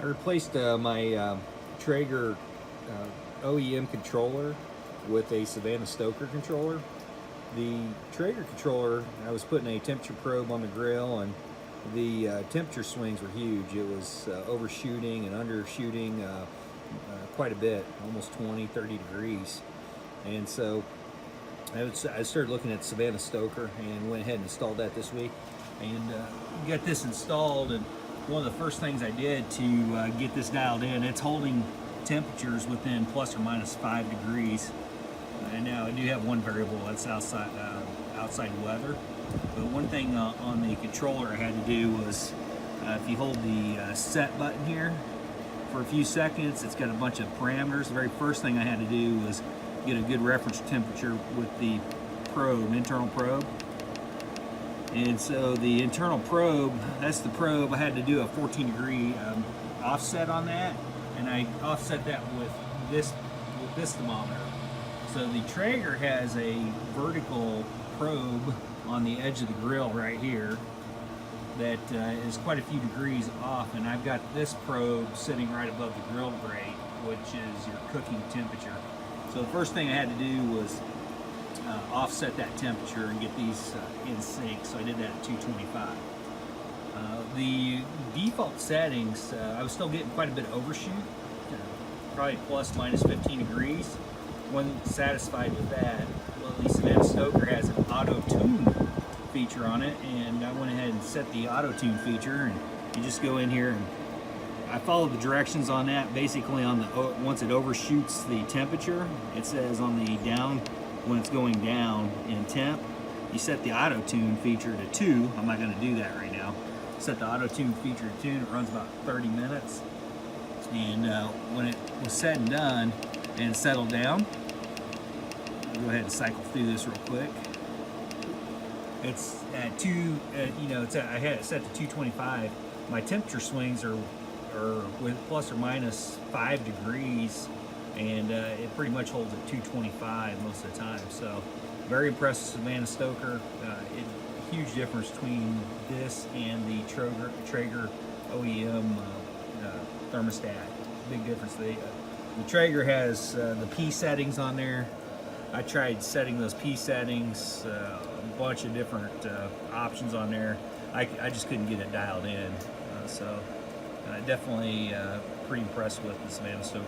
I replaced my Traeger OEM controller with a Savannah Stoker controller. The Traeger controller, I was putting a temperature probe on the grill, and the temperature swings were huge. It was overshooting and undershooting quite a bit, almost 20, 30 degrees. And so I started looking at Savannah Stoker and went ahead and installed that this week. And got this installed, and one of the first things I did to get this dialed in, it's holding temperatures within plus or minus 5 degrees. And now I do have one variable, that's outside weather. But one thing on the controller I had to do was, if you hold the set button here for a few seconds, it's got a bunch of parameters. The very first thing I had to do was get a good reference temperature with the probe, internal probe. And so the internal probe, that's the probe. I had to do a 14 degree offset on that, and I offset that with this thermometer. So the Traeger has a vertical probe on the edge of the grill right here that is quite a few degrees off, and I've got this probe sitting right above the grill grate, which is your cooking temperature. So the first thing I had to do was offset that temperature and get these in sync, so I did that at 225. The default settings, I was still getting quite a bit of overshoot, probably plus minus 15 degrees. Wasn't satisfied with that. Well, the Savannah Stoker has an auto tune feature on it, and I went ahead and set the auto tune feature, and you just go in here and I followed the directions on that. Basically, on the once it overshoots the temperature, it says on the down, when it's going down in temp, you set the auto tune feature to 2. I'm not going to do that right now. Set the auto tune feature to 2. It runs about 30 minutes, and when it was said and done and settled down, I'll go ahead and cycle through this real quick. It's at 2. I had it set to 225. My temperature swings are with plus or minus 5 degrees, and it pretty much holds at 225 most of the time. So very impressed with Savannah Stoker. Huge difference between this and the Traeger OEM thermostat. Big difference. The Traeger has the P settings on there. I tried setting those P settings, a bunch of different options on there. I just couldn't get it dialed in. So definitely pretty impressed with the Savannah Stoker.